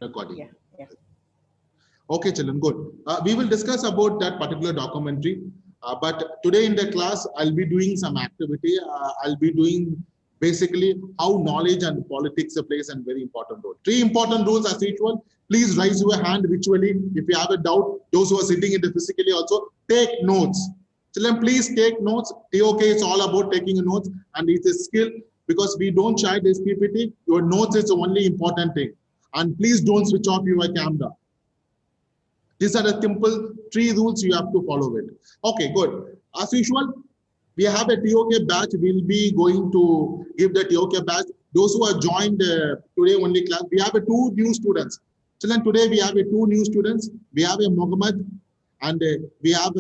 Recording. Yeah. Yeah. Okay, children, good. We will discuss about that particular documentary. But today in the class, I'll be doing some activity. I'll be doing basically how knowledge and politics plays a very important role. Three important rules as usual. Please raise your hand virtually. If you have a doubt, those who are sitting in the physically also, take notes. Children, please take notes. TOK is all about taking notes, and it's a skill because we don't share this PPT. Your notes is the only important thing. And please don't switch off your camera. These are the simple three rules you have to follow it. Okay, good. As usual, we have a TOK batch. We'll be going to give the TOK batch. Those who are joined today only class, we have two new students. Children, today we have two new students. We have a Mohammed and we have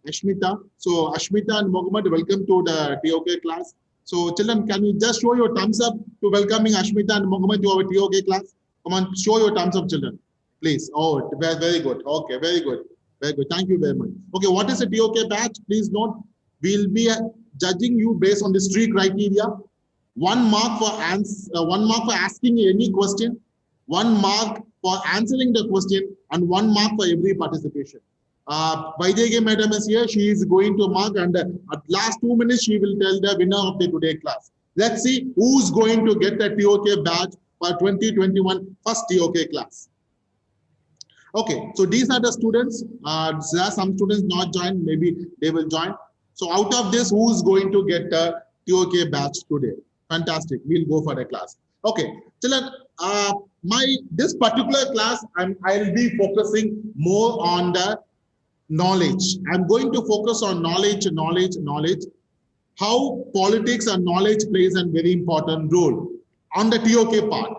Ashmita. So Ashmita and Mohammed, welcome to the TOK class. So children, can you just show your thumbs up to welcoming Ashmita and Mohammed to our TOK class? Come on, show your thumbs up, children. Please. Oh, very good. Okay, very good. Very good. Thank you very much. Okay, what is a TOK batch? Please note, we'll be judging you based on these three criteria. 1 mark for asking any question, 1 mark for answering the question, and 1 mark for every participation. Vaidege madam is here. She is going to mark, and at last 2 minutes, she will tell the winner of the today class. Let's see who's going to get the TOK badge for 2021 first TOK class. Okay, so these are the students. There are some students not joined, maybe they will join. So out of this, who's going to get the TOK batch today? Fantastic, we'll go for the class. Okay, children, this particular class, I'll be focusing more on the knowledge. I'm going to focus on knowledge, how politics and knowledge plays a very important role on the TOK part.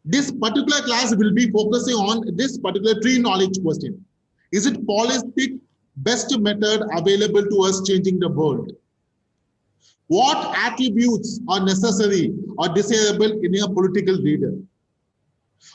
This particular class will be focusing on this particular three knowledge question. Is it politics best method available to us changing the world? What attributes are necessary or desirable in a political leader?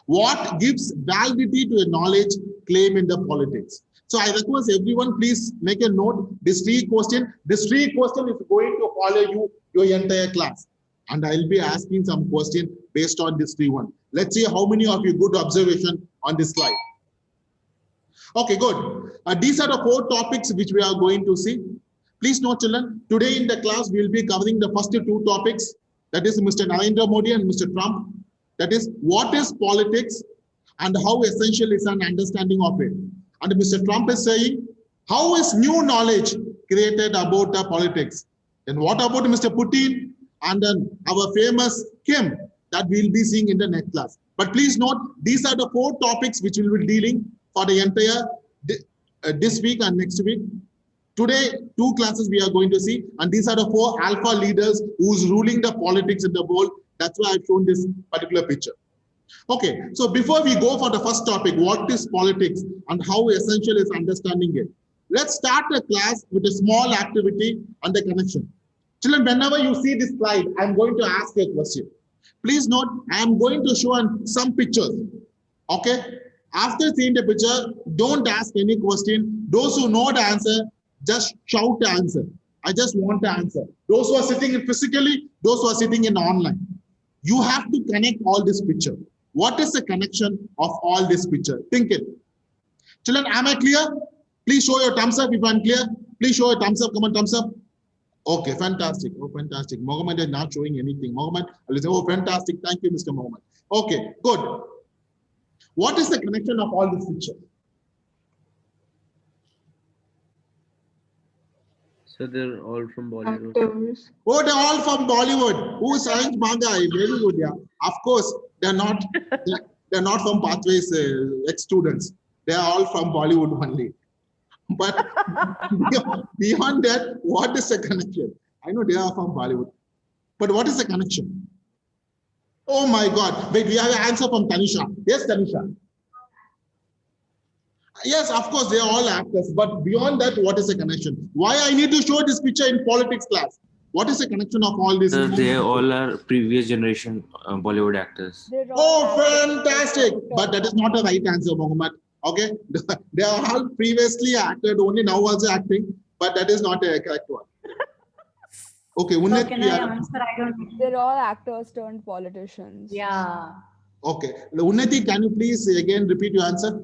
What gives validity to a knowledge claim in the politics? So I request everyone, please make a note. This three question is going to follow you your entire class. And I'll be asking some question based on this three one. Let's see how many of you good observation on this slide. Okay, good. These are the 4 topics which we are going to see. Please note, children, today in the class, we will be covering the first 2 topics. That is Mr. Narendra Modi and Mr. Trump. That is, what is politics and how essential is an understanding of it. And Mr. Trump is saying, how is new knowledge created about the politics? And what about Mr. Putin and then our famous Kim that we will be seeing in the next class. But please note, these are the 4 topics which we will be dealing for the entire this week and next week. Today, 2 classes we are going to see, and these are the 4 alpha leaders who's ruling the politics in the world. That's why I've shown this particular picture. Okay, so before we go for the first topic, what is politics and how essential is understanding it? Let's start the class with a small activity and the connection. Children, whenever you see this slide, I'm going to ask a question. Please note, I'm going to show some pictures. Okay? After seeing the picture, don't ask any question. Those who know the answer, just shout the answer. I just want the answer. Those who are sitting in physically, those who are sitting in online. You have to connect all this picture. What is the connection of all this picture? Think it. Children, am I clear? Please show your thumbs up if I'm clear. Please show your thumbs up. Come on, thumbs up. Okay, fantastic. Oh, fantastic. Mohammed is not showing anything. Mohammed, I will say, oh, fantastic. Thank you, Mr. Mohammed. Okay, good. What is the connection of all this picture? So they're all from Bollywood. Actors. Oh, they're all from Bollywood. Who science manga? Very good, yeah. Of course, they're not from Pathways ex-students. They are all from Bollywood only. But beyond that, what is the connection? I know they are from Bollywood. But what is the connection? Oh my God. Wait, we have an answer from Tanisha. Yes, Tanisha. Yes, of course, they are all actors. But beyond that, what is the connection? Why I need to show this picture in politics class? What is the connection of all this? They all are previous generation Bollywood actors. Oh, fantastic. But that is not the right answer, Mohammed. Okay, they are all previously acted, only now also acting, but that is not a correct one. Okay, So can I answer? I don't know. They're all actors turned politicians. Yeah. Okay. Unnati, can you please again repeat your answer?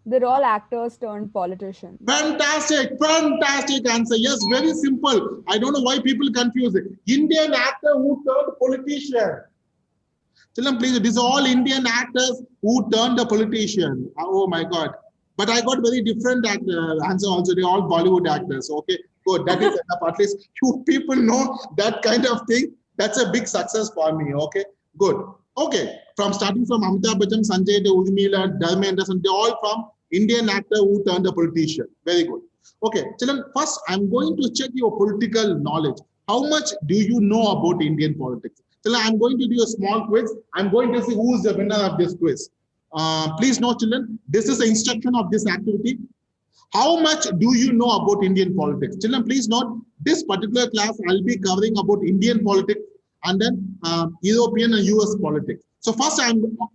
They're all actors turned politicians. Fantastic, fantastic answer. Yes, very simple. I don't know why people confuse it. Indian actor who turned politician. Children, please, these are all Indian actors who turned a politician. Oh my God. But I got very different answer also. They're all Bollywood actors. Okay, good. That is enough. At least you people know that kind of thing. That's a big success for me. Okay, good. Okay, from starting from Amitabh Bachchan, Sanjay Dutt, Urmila, Dharmendra, they're all from Indian actor who turned a politician. Very good. Okay, children, first I'm going to check your political knowledge. How much do you know about Indian politics? So I'm going to do a small quiz. I'm going to see who is the winner of this quiz. Please note, children, this is the instruction of this activity. How much do you know about Indian politics? Children, please note, this particular class, I'll be covering about Indian politics and then European and US politics. So first,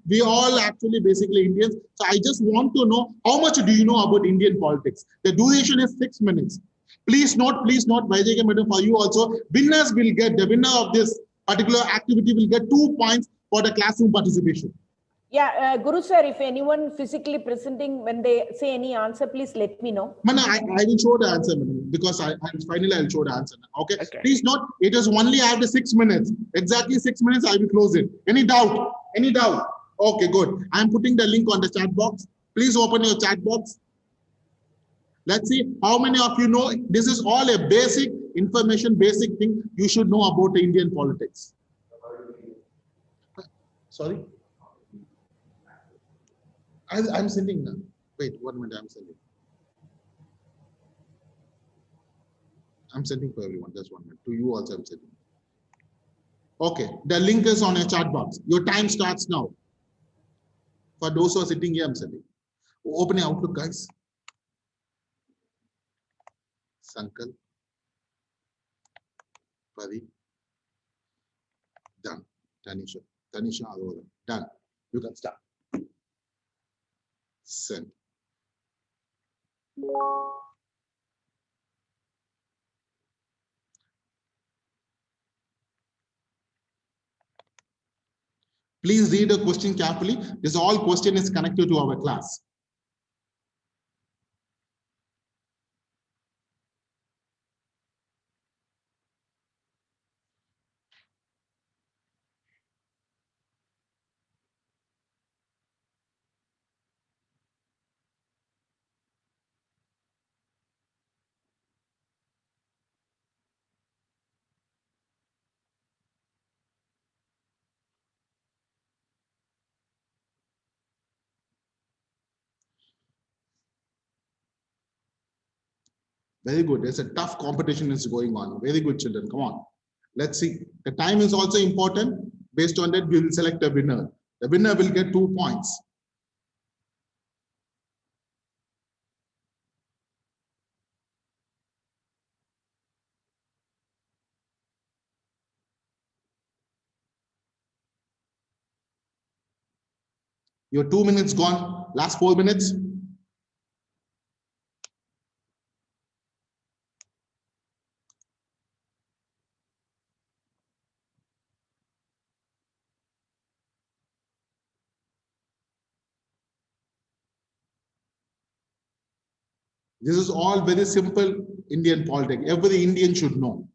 we all actually basically Indians. So I just want to know, how much do you know about Indian politics? The duration is 6 minutes. Please note, Vaidike Madam, for you also, the winner of this particular activity will get 2 points for the classroom participation. Yeah, Guru sir, if anyone physically presenting, when they say any answer, please let me know. Man, I will show the answer, madam, because finally I'll show the answer. Okay? Please note, it is only after 6 minutes. Exactly 6 minutes, I will close it. Any doubt? Any doubt? Okay, good. I'm putting the link on the chat box. Please open your chat box. Let's see how many of you know. This is all a basic information, basic thing you should know about the Indian politics. Sorry? I'm sending now. Wait, 1 minute, I'm sending. I'm sending for everyone, just 1 minute. To you also, I'm sending. Okay, the link is on your chat box. Your time starts now. For those who are sitting here, I'm sending. Open your Outlook, guys. Sankal, Pari, done. Tanisha, Arora, done. You can start. Send. Please read the question carefully. This all question is connected to our class. Very good. There's a tough competition is going on. Very good, children. Come on. Let's see. The time is also important. Based on that, we will select a winner. The winner will get 2 points. Your 2 minutes gone. Last 4 minutes. This is all very simple Indian politics. Every Indian should know.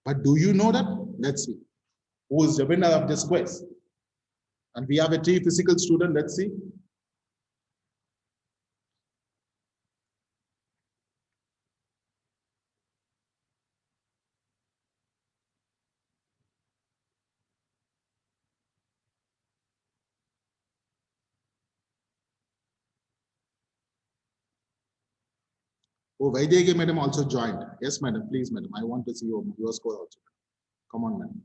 But do you know that? Let's see. Who is the winner of this quiz? And we have a 3 physical student. Let's see. Oh, Vaidege madam also joined. Yes, madam. Please, madam. I want to see your score also. Come on, madam.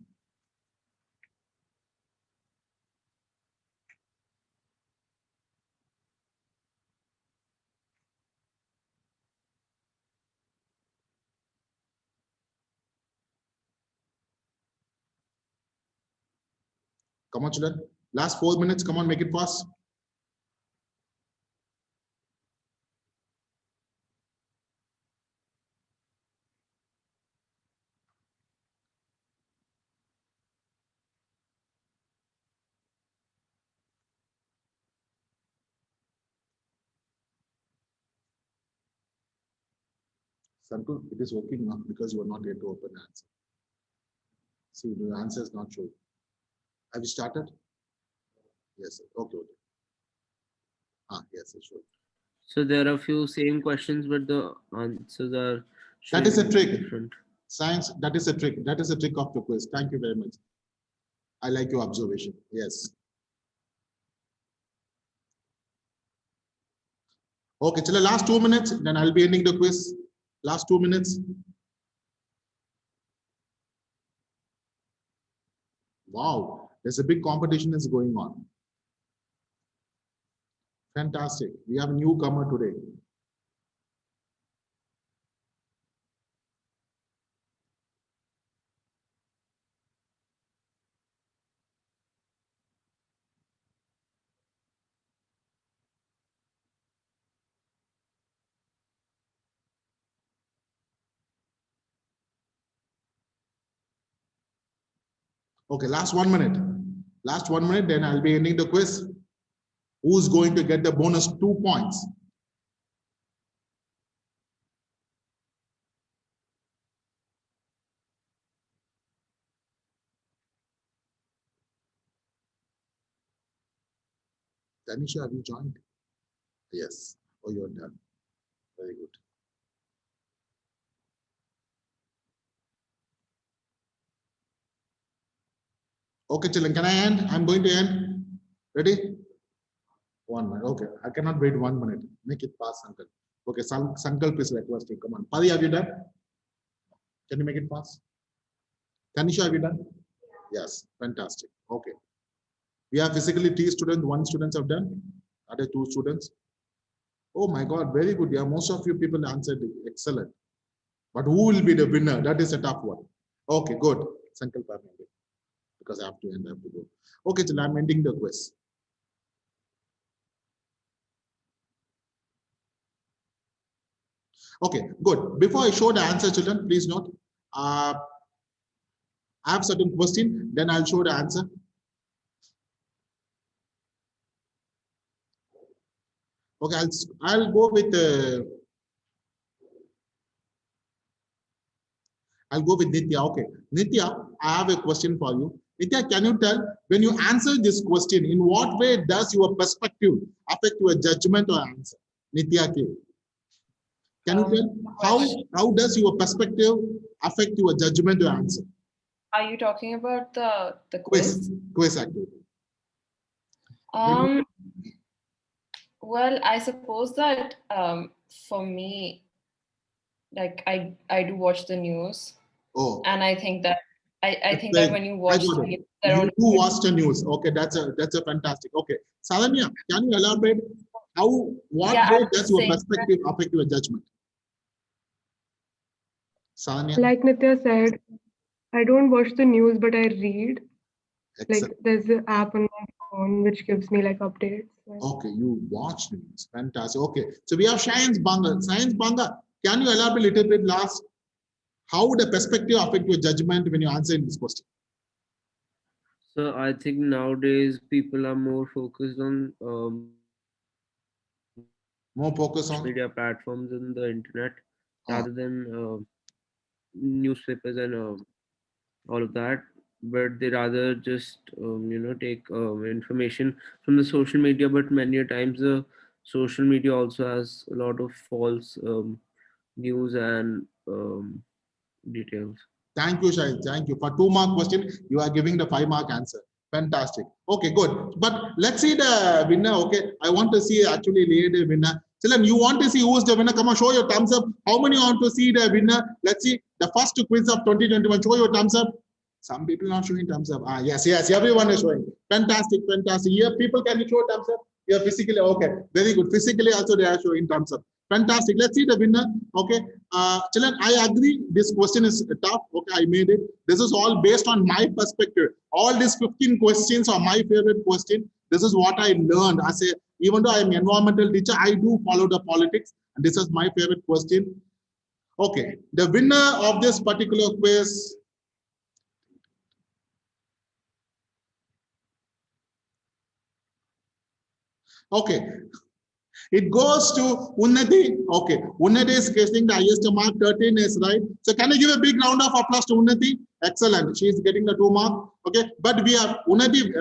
Come on, children. Last 4 minutes. Come on, make it fast. Sanku, it is working now because you are not yet to open answer. See, the answer is not showing. Have you started? Yes. Okay. Okay. Yes, it's showing. So there are few same questions, but the answers are That is a showing trick. different. Science, that is a trick. That is a trick of the quiz. Thank you very much. I like your observation. Yes. Okay, till the last 2 minutes, then I'll be ending the quiz. Last 2 minutes. Wow, there's a big competition is going on. Fantastic. We have a newcomer today. Okay, last 1 minute. Last 1 minute, then I'll be ending the quiz. Who's going to get the bonus 2 points? Tanisha, have you joined? Yes. Oh, you're done. Very good. Okay, children, can I end? I'm going to end. Ready? 1 minute. Okay, I cannot wait 1 minute. Make it fast, Sankalp. Okay, Sankalp is requesting. Come on. Padi, have you done? Can you make it fast? Tanisha, have you done? Yes, fantastic. Okay. We have physically 3 students, 1 students have done. Other 2 students. Oh my God, very good. Yeah, most of you people answered excellent. But who will be the winner? That is a tough one. Okay, good. Sankalp, I'm ending because I have to end. I have to go. Okay, till I'm ending the quiz. Okay, good. Before I show the answer, children, please note. I have certain question, then I'll show the answer. Okay, I'll go with Nitya. Okay, Nitya, I have a question for you. Nitya, can you tell when you answer this question, in what way does your perspective affect your judgment or answer? Nitya K. Can you tell how does your perspective affect your judgment or answer? Are you talking about the Quiz, quiz? quiz activity. Um, well, I suppose that for me, like I do watch the news, Oh, and I think that I think very that good. when you I watch got the it. news, there You are do watch the news. Okay, that's a fantastic. Okay, Salamia, can you elaborate what yeah, way I'm does just your saying that perspective affect your judgment? Salamia, Like Nitya said, I don't watch the news, but I read. Like excellent. there's an app on my phone which gives me like updates. Okay, you watch news. Fantastic. Okay, so we have Science Banga. Science Banga, can you elaborate a little bit last? How the perspective affect your judgment when you answer in this question? So I think nowadays people are more focused on More focus social on. media platforms and the internet Ah, rather than newspapers and all of that. But they rather just take information from the social media. But many a times the social media also has a lot of false news and details. thank you, Shahid. Thank you. For 2 mark question, you are giving the 5 mark answer. Fantastic. Okay, good. But let's see the winner. Okay, I want to see actually the winner. Chilan, you want to see who's the winner? Come on, show your thumbs up. How many want to see the winner? Let's see the first quiz of 2021. Show your thumbs up. Some people not showing thumbs up. Ah, yes, yes, everyone is showing. Fantastic, fantastic. Here, people can you show thumbs up? Yeah, physically, okay, very good. Physically also they are showing thumbs up. Fantastic. Let's see the winner. Okay, children, I agree. This question is tough. Okay, I made it. This is all based on my perspective. All these 15 questions are my favorite question. This is what I learned. I say, even though I'm an environmental teacher, I do follow the politics. And this is my favorite question. Okay, the winner of this particular quiz. Okay, It goes to Unnati. Okay, Unnati is getting the highest mark, 13 is right. So can I give a big round of applause to Unnati? Excellent. She is getting the 2 mark. Okay, but we are Unnati.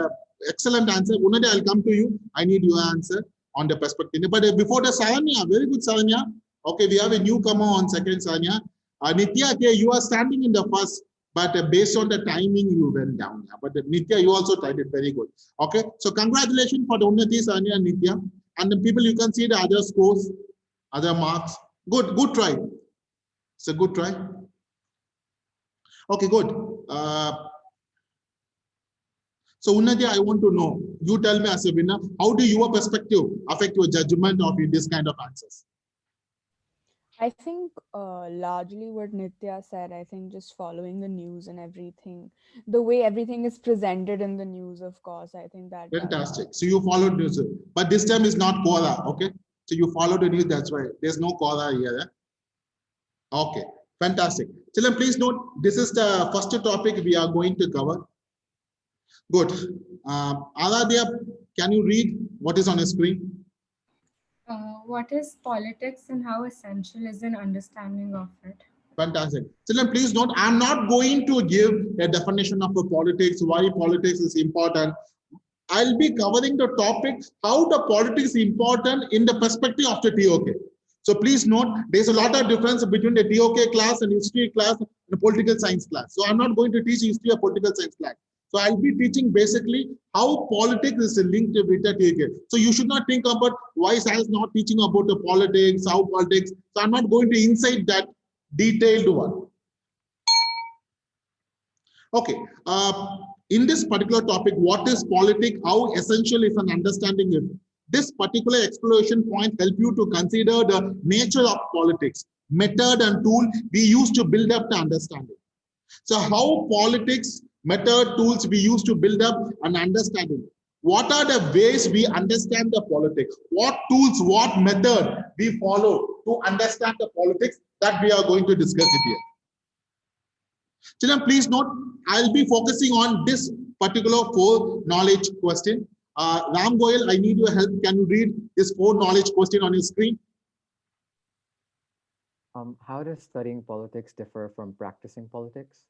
Excellent answer. Unnati, I'll come to you. I need your answer on the perspective. But before the Saranya, very good Saranya. Okay, we have a newcomer on second Saranya. Nitya, okay, you are standing in the first, but based on the timing, you went down. But Nitya, you also tried it very good. Okay, so congratulations for the Unnati, Saranya, and Nitya. And the people, you can see the other scores, other marks. Good try. It's a good try. Okay, good. So Unnati, I want to know, you tell me as a winner, how do your perspective affect your judgment of this kind of answers? I think largely what Nitya said, I think just following the news and everything, the way everything is presented in the news, of course, I think that. Fantastic. So you followed news, but this time is not Quora, okay? So you followed the news, that's why. There's no Quora here. Okay, fantastic. Children, please note, this is the first topic we are going to cover. Good. Aradhya, can you read what is on the screen? What is politics and how essential is an understanding of it? Fantastic. Children, please note, I'm not going to give a definition of the politics, why politics is important. I'll be covering the topic, how the politics is important in the perspective of the TOK. So please note, there's a lot of difference between the TOK class and history class and the political science class. So I'm not going to teach history or political science class. So I'll be teaching basically how politics is linked with the TOK. So you should not think about why I is not teaching about the politics, how politics. So I'm not going to inside that detailed one. Okay. In this particular topic, what is politics? How essential is an understanding it? This particular exploration point help you to consider the nature of politics, method and tool we use to build up the understanding. So how politics, method, tools we use to build up an understanding. What are the ways we understand the politics? What tools, what method we follow to understand the politics that we are going to discuss it here. Children, please note, I'll be focusing on this particular 4 knowledge question. Ram Goyal, I need your help. Can you read this 4 knowledge question on your screen? How does studying politics differ from practicing politics?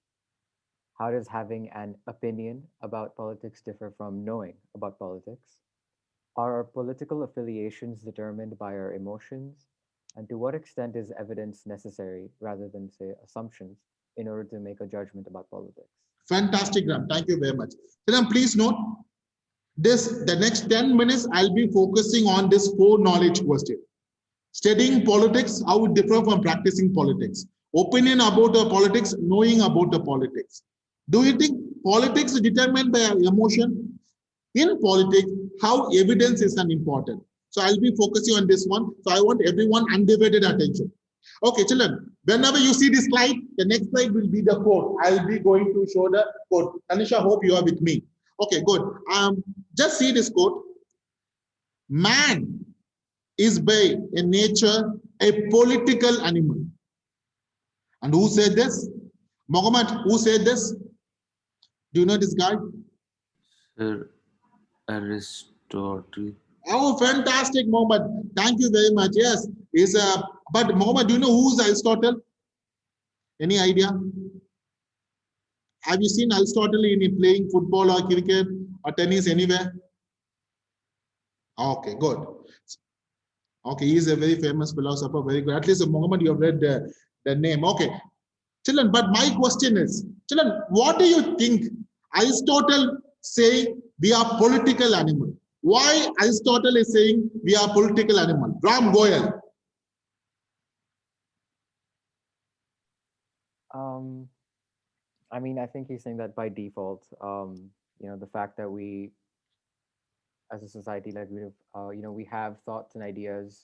How does having an opinion about politics differ from knowing about politics? Are our political affiliations determined by our emotions? And to what extent is evidence necessary rather than, say, assumptions in order to make a judgment about politics? Fantastic, Ram. Thank you very much. Then please note, the next 10 minutes, I'll be focusing on this 4 knowledge question. Studying politics, how it differs from practicing politics. Opinion about the politics, knowing about the politics. Do you think politics is determined by our emotion? In politics, how evidence is an important. So I'll be focusing on this one. So I want everyone undivided attention. Okay, children, whenever you see this slide, the next slide will be the code. I'll be going to show the code. Tanisha, hope you are with me. Okay, good. Just see this code. Man is by nature a political animal. And who said this? Mohammed, who said this? Do you know this guy? Sir Aristotle. Oh, fantastic, Mohammed. Thank you very much. Yes, but Mohammed, do you know who's Aristotle? Any idea? Have you seen Aristotle in playing football or cricket or tennis anywhere? Okay, good. Okay, he is a very famous philosopher, very good. At least at the moment you have read the name. Okay, children, but my question is, children, what do you think Aristotle saying we are political animal? Why Aristotle is saying we are political animal? Ram Goyal. I mean, I think he's saying that by default, the fact that we, as a society, like we have thoughts and ideas,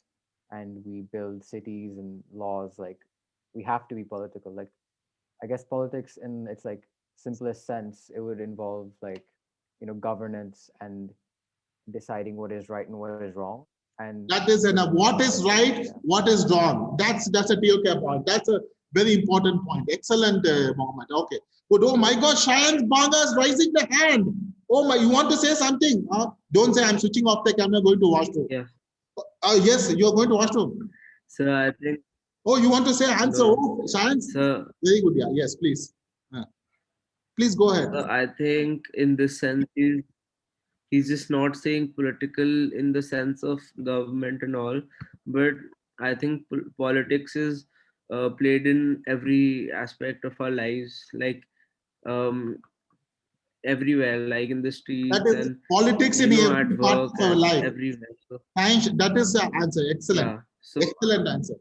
and we build cities and laws. Like, we have to be political. Like, I guess politics, in its like simplest sense, it would involve like governance and deciding what is right and what is wrong. And that is enough. What is right? Yeah. What is wrong? That's a TOK point. That's a very important point. Excellent, Mohammed. Okay. Good. Oh my God, Shayan's Banga's raising the hand. Oh my, you want to say something? Don't say I'm switching off the camera, going to washroom. Yeah. Yes, you are going to washroom. So I think Oh, you want to say answer? no. Oh, science. So Very good. Yeah. Yes, please. Uh, please go ahead. I think in this sense he's just not saying political in the sense of government and all, but I think politics is played in every aspect of our lives, like um, everywhere, like in the That streets is and politics in at every part work of our and life. everywhere. So Science. That is the answer. Excellent. yeah, so Excellent answer.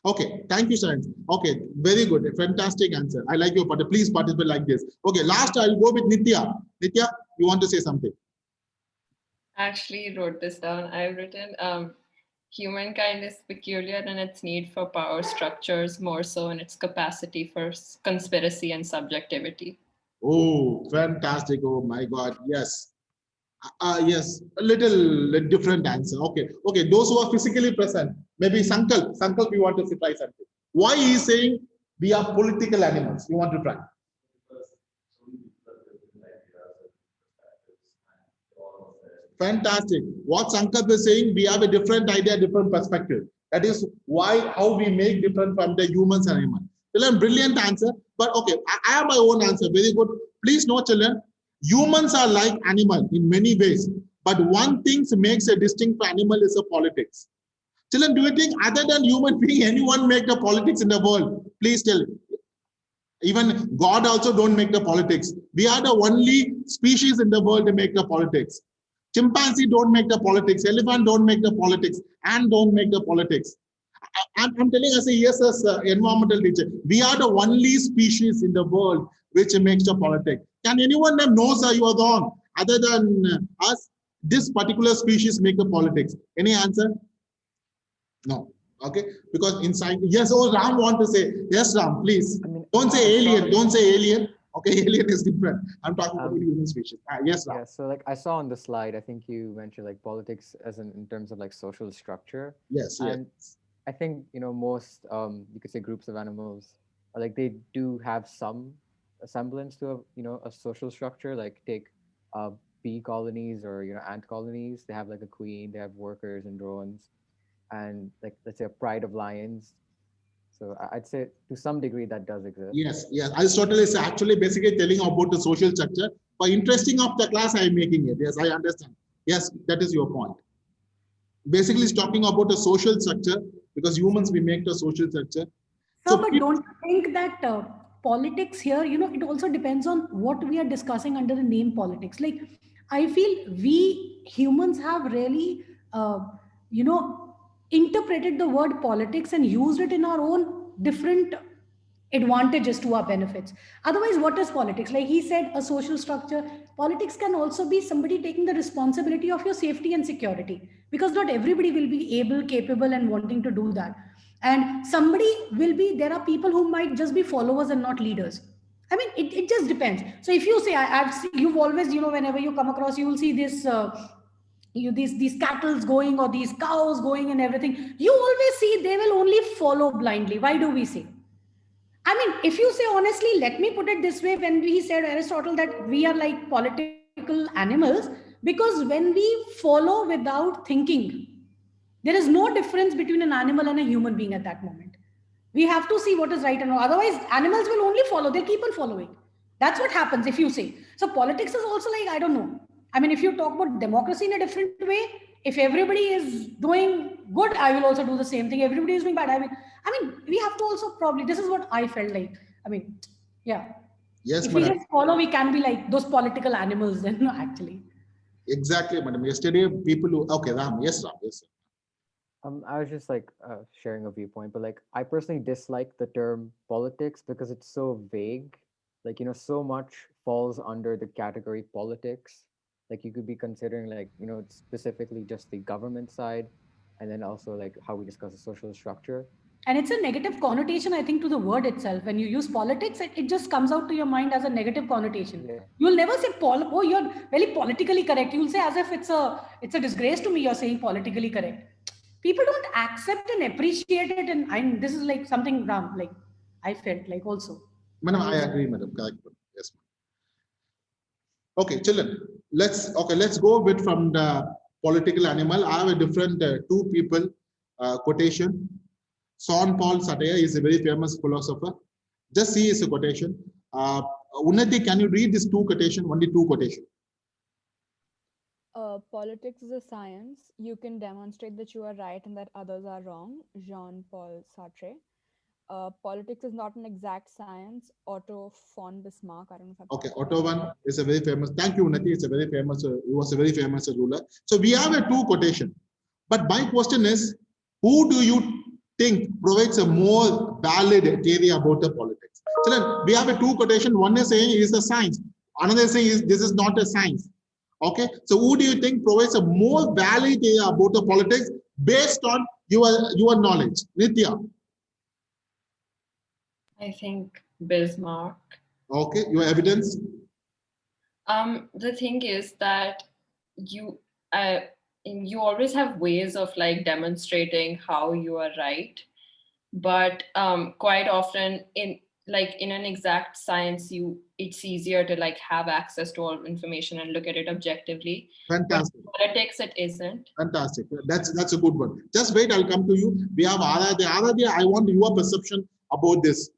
Okay, thank you, science. Okay, very good. Fantastic answer. I like your part. Please participate like this. Okay, last I'll go with Nitya. Nitya, you want to say something? I actually wrote this down. I've written humankind is peculiar in its need for power structures more so in its capacity for conspiracy and subjectivity. Oh, fantastic. Oh my God. Yes. Yes, a little different answer. Okay. Okay. Those who are physically present, maybe Sankalp. Sankalp, you want to try something. Why he is saying we are political animals? You want to try? Fantastic. What Sankalp is saying, we have a different idea, different perspective. That is why how we make different from the humans and animals. Children, brilliant answer. But okay, I have my own answer. Very good. Please note, children, humans are like animal in many ways. But one thing makes a distinct animal is a politics. Children, do you think other than human being, anyone make the politics in the world? Please tell. Even God also don't make the politics. We are the only species in the world to make the politics. Chimpanzee don't make the politics. Elephant don't make the politics. Ant don't make the politics. I'm telling as a ESS environmental teacher, we are the only species in the world which makes the politics. Can anyone name no, sir, you are wrong. Other than us, this particular species make the politics. Any answer? No. Okay. Because inside, yes, oh, Ram want to say, yes, Ram, please. I mean, Don't say I saw alien. Don't say alien. Okay, alien is different. I'm talking about um, human species. Yes, Ram. yeah, so like I saw on the slide, I think you mentioned like politics as in terms of like social structure. Yes, yes. And I think, most you could say groups of animals like they do have some semblance to a social structure. Like take uh bee colonies or ant colonies. They have like a queen, they have workers and drones, and like let's say a pride of lions. So I'd say to some degree that does exist. Yes, yes. Aristotle is actually basically telling about the social structure. For interesting of the class, I am making it. Yes, I understand. Yes, that is your point. Basically, it's talking about a social structure because humans, we make the social structure. Sir, So, but don't you think that politics here, it also depends on what we are discussing under the name politics. Like, I feel we humans have really, you know, interpreted the word politics and used it in our own different advantages to our benefits. Otherwise, what is politics? Like he said, a social structure. Politics can also be somebody taking the responsibility of your safety and security because not everybody will be able, capable, and wanting to do that. And somebody will be, there are people who might just be followers and not leaders. I mean, it just depends. So if you say, you've always, whenever you come across, you will see this. These cattle's going or these cows going and everything, you always see they will only follow blindly. Why do we say? I mean, if you say honestly, let me put it this way, when we said Aristotle that we are like political animals, because when we follow without thinking, there is no difference between an animal and a human being at that moment. We have to see what is right and wrong. Otherwise, animals will only follow, they'll keep on following. That's what happens if you say. So, politics is also like, I don't know. I mean, if you talk about democracy in a different way, if everybody is doing good, I will also do the same thing. Everybody is doing bad. I mean, we have to also probably, this is what I felt like. I mean, yeah. yes, If we madam. just follow, we can be like those political animals then, no, actually. Exactly, madam. Yesterday, people who, okay, Ram, yes, Ram, yes. I was just like sharing a viewpoint, but like I personally dislike the term politics because it's so vague. Like, so much falls under the category politics. Like you could be considering like, specifically just the government side, and then also like how we discuss the social structure. And it's a negative connotation, I think, to the word itself. When you use politics, it just comes out to your mind as a negative connotation. Yeah. You'll never say oh, you're very politically correct. You'll say as if it's a disgrace to me you're saying politically correct. People don't accept and appreciate it, and this is like something wrong. Like I felt like also. Madam, I agree, madam. Correct. Yes. Okay, children. Let's go with from the political animal. I have a different two people quotation. Sean Paul Sartre is a very famous philosopher. Just see his quotation. Unnati, can you read this two quotation? Only two quotation. Politics is a science. You can demonstrate that you are right and that others are wrong. Jean-Paul Sartre. Politics is not an exact science. Otto von Bismarck. I don't know if I Okay, pronounced Otto that one right. is a very famous. Thank you, Unnati. It's a very famous. He was a very famous ruler. So we have a two quotation. But my question is, who do you think provides a more valid theory about the politics? So then we have a two quotation. One is saying it is a science. Another is saying is this is not a science. Okay, so who do you think provides a more valid theory about the politics based on your knowledge? Nitya. I think Bismarck. Okay, your evidence. The thing is that you uh, you always have ways of like demonstrating how you are right, but quite often in an exact science, it's easier to like have access to all information and look at it objectively. Fantastic. But politics, it isn't. Fantastic. That's a good one. Just wait, I'll come to you. We have Aradhya. Aradhya, I want your perception about this.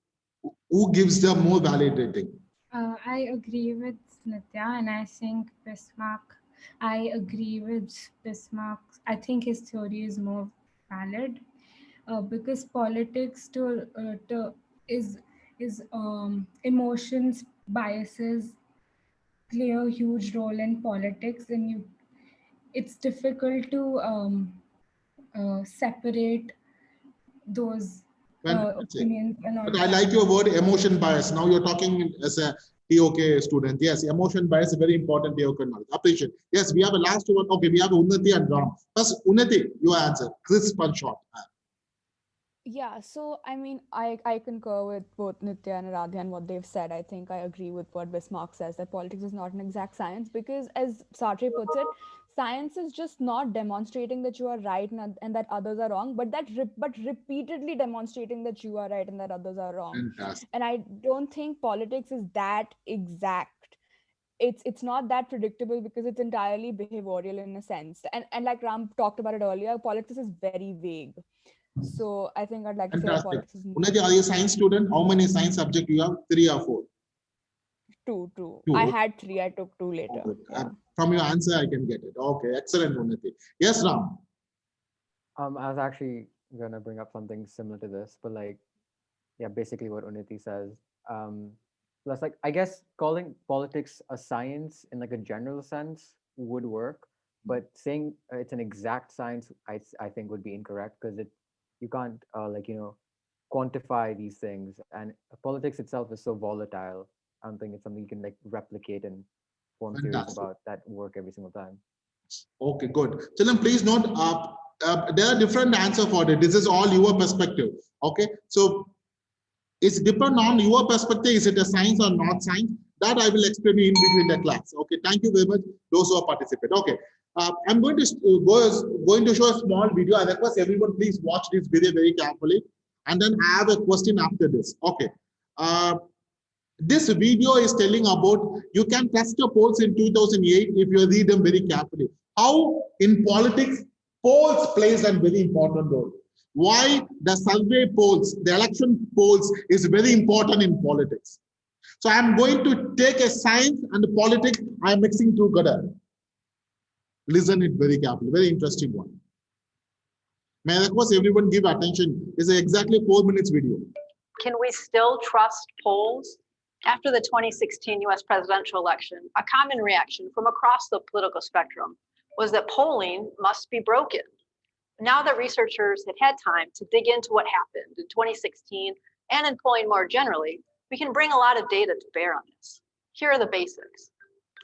Who gives the more valid rating? I agree with Nitya, and I think Bismarck. I agree with Bismarck. I think his theory is more valid because politics is emotions, biases play a huge role in politics, and it's difficult to separate those Fantastic. opinions and all But of I that. like your word emotion bias. Now you're talking as a TOK student. Yes, emotion bias is very important TOK knowledge. Appreciate. Yes, we have a last one. Okay, we have Unnati and Ram. First, Unnati, your answer. Crisp and short. Yeah, so I mean, I concur with both Nitya and Aradhya and what they've said. I think I agree with what Bismarck says that politics is not an exact science because, as Sartre puts it, science is just not demonstrating that you are right and that others are wrong, but but repeatedly demonstrating that you are right and that others are wrong. Fantastic. And I don't think politics is that exact. It's not that predictable because it's entirely behavioral in a sense. And like Ram talked about it earlier, politics is very vague. So I think I'd like to say that Fantastic. politics is more Unnati, are you a science student? How many science subjects you have? 3 or 4? two. I Two. had three. I took two later. Good. Yeah. From your answer, I can get it. Okay, excellent, Unnati. Yes, Ram. I was actually gonna bring up something similar to this, but like, yeah, basically what Uniti says. Plus, like, I guess calling politics a science in like a general sense would work, but saying it's an exact science, I think would be incorrect because you can't like quantify these things, and politics itself is so volatile. I don't think it's something you can like replicate and form theories Fantastic. about that work every single time. Okay, good. Children, please note, there are different answers for it. This is all your perspective. Okay, so it's depend on your perspective. Is it a science or not science? That I will explain in between the class. Okay, thank you very much, those who are participate. Okay, I'm going to going to show a small video. I request everyone please watch this video very carefully, and then I have a question after this. Okay. This video is telling about you can test the polls in 2008 if you read them very carefully. How in politics polls plays a very important role. Why the survey polls, the election polls is very important in politics. So I'm going to take a science and politics. I'm mixing together. Listen it very carefully. Very interesting one. May I request everyone give attention. It's exactly 4 minutes video. Can we still trust polls? After the 2016 US presidential election, a common reaction from across the political spectrum was that polling must be broken. Now that researchers had had time to dig into what happened in 2016 and in polling more generally, we can bring a lot of data to bear on this. Here are the basics.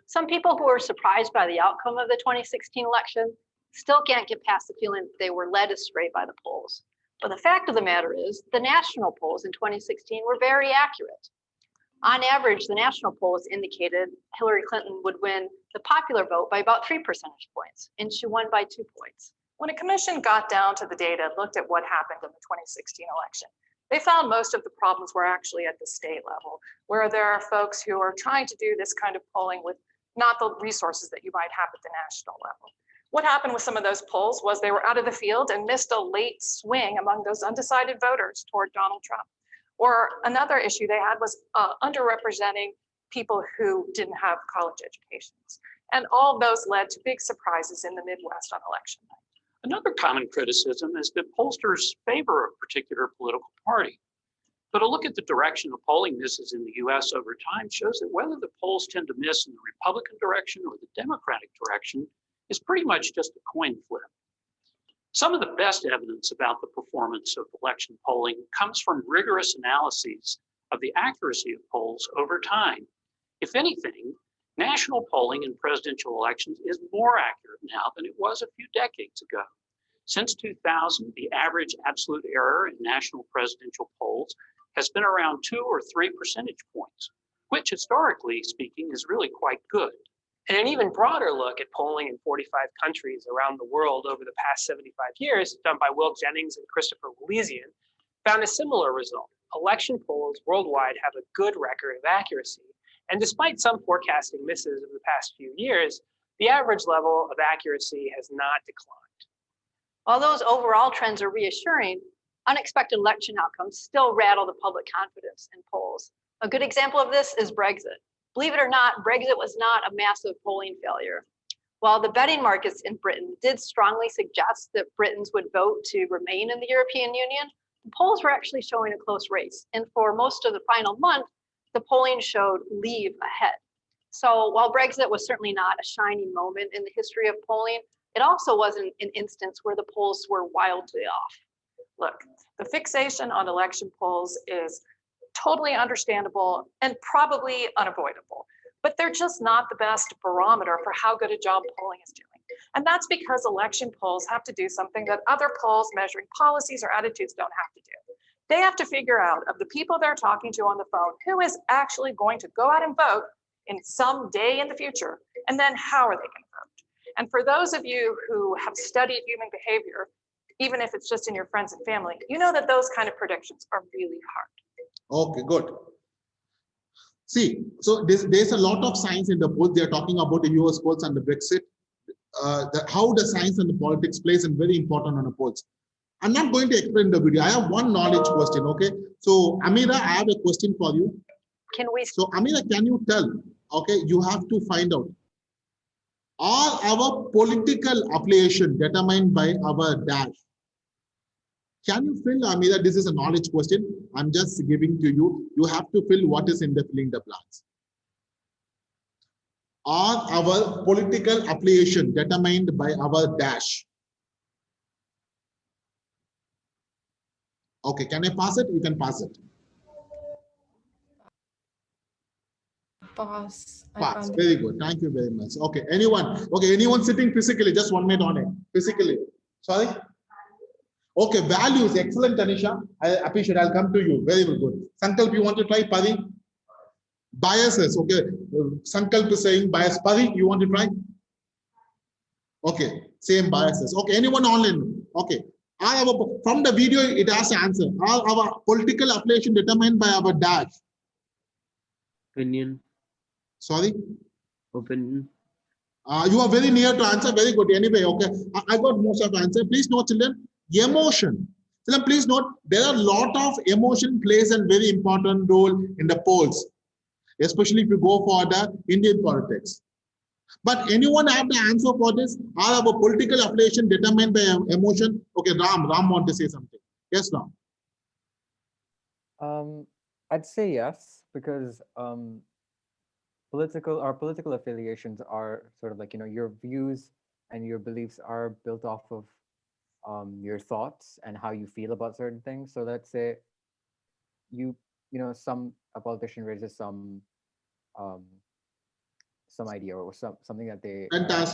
Some people who were surprised by the outcome of the 2016 election still can't get past the feeling that they were led astray by the polls. But the fact of the matter is, the national polls in 2016 were very accurate. On average, the national polls indicated Hillary Clinton would win the popular vote by about 3 percentage points, and she won by 2 points. When a commission got down to the data and looked at what happened in the 2016 election, they found most of the problems were actually at the state level, where there are folks who are trying to do this kind of polling with not the resources that you might have at the national level. What happened with some of those polls was they were out of the field and missed a late swing among those undecided voters toward Donald Trump. Or another issue they had was underrepresenting people who didn't have college educations. And all of those led to big surprises in the Midwest on election night. Another common criticism is that pollsters favor a particular political party. But a look at the direction of polling misses in the US over time shows that whether the polls tend to miss in the Republican direction or the Democratic direction is pretty much just a coin flip. Some of the best evidence about the performance of election polling comes from rigorous analyses of the accuracy of polls over time. If anything, national polling in presidential elections is more accurate now than it was a few decades ago. Since 2000, the average absolute error in national presidential polls has been around 2 or 3 percentage points, which historically speaking is really quite good. And an even broader look at polling in 45 countries around the world over the past 75 years, done by Will Jennings and Christopher Walezian, found a similar result. Election polls worldwide have a good record of accuracy. And despite some forecasting misses of the past few years, the average level of accuracy has not declined. While those overall trends are reassuring, unexpected election outcomes still rattle the public confidence in polls. A good example of this is Brexit. Believe it or not, Brexit was not a massive polling failure. While the betting markets in Britain did strongly suggest that Britons would vote to remain in the European Union, the polls were actually showing a close race. And for most of the final month, the polling showed Leave ahead. So while Brexit was certainly not a shining moment in the history of polling, it also wasn't an instance where the polls were wildly off. Look, the fixation on election polls is totally understandable and probably unavoidable, but they're just not the best barometer for how good a job polling is doing. And that's because election polls have to do something that other polls measuring policies or attitudes don't have to do. They have to figure out of the people they're talking to on the phone, who is actually going to go out and vote in some day in the future, and then how are they going to vote? And for those of you who have studied human behavior, even if it's just in your friends and family, you know that those kind of predictions are really hard. Okay, good. See, so there's a lot of science in the book. They're talking about the US polls and the Brexit, how the science and the politics plays and very important on the polls. I'm not going to explain the video. I have one knowledge question, okay? So Amira, I have a question for you. Can we? So Amira, can you tell, okay, you have to find out, are our political affiliation determined by our dash? Can you fill, Amira? This is a knowledge question. I'm just giving to you. You have to fill what is in the filling the blanks. Are our political affiliation determined by our dash? Okay, can I pass it? You can pass it. Pass. Pass. Very good. Thank you very much. Okay, anyone? Okay, anyone sitting physically? Just 1 minute on it. Physically. Sorry? Okay, values. Excellent, Tanisha. I appreciate it. I'll come to you. Very good. Sankalp, you want to try Pari? Biases. Okay. Sankalp is saying bias. Pari, you want to try? Okay. Same biases. Okay. Anyone online? Okay. From the video, it has an answer. Are our political affiliation determined by our dash? Opinion. Sorry? Opinion. You are very near to answer. Very good. Anyway, okay. I got most of the answer. Please note, children, emotion. Children, please note, there are a lot of emotion plays a very important role in the polls, especially if you go for the Indian politics. But anyone have the answer for this? Are our political affiliation determined by emotion? Okay, Ram want to say something. Yes, Ram. I'd say yes, because political affiliations are sort of like, your views and your beliefs are built off of your thoughts and how you feel about certain things. So let's say a politician raises some idea or something that they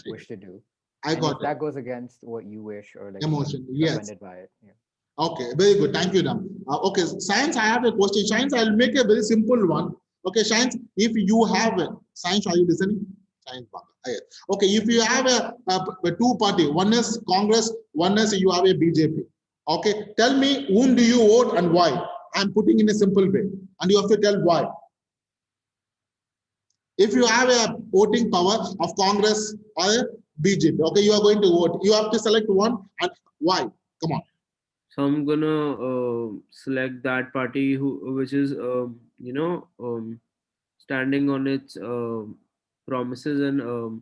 wish to do. I got that goes against what you wish or like emotion. Yes. Offended by it. Yeah. Okay, very good. Thank you, Ram. Okay, Science, I have a question. Science, I'll make a very simple one. Okay, Science, if you have Science, are you listening? Science, okay, if you have a two-party, one is Congress, one is you have a BJP. Okay, tell me whom do you vote and why? I'm putting in a simple way, and you have to tell why. If you have a voting power of Congress or BJP. Okay, you are going to vote. You have to select one, and why? Come on. So I'm gonna select that party which is standing on its promises and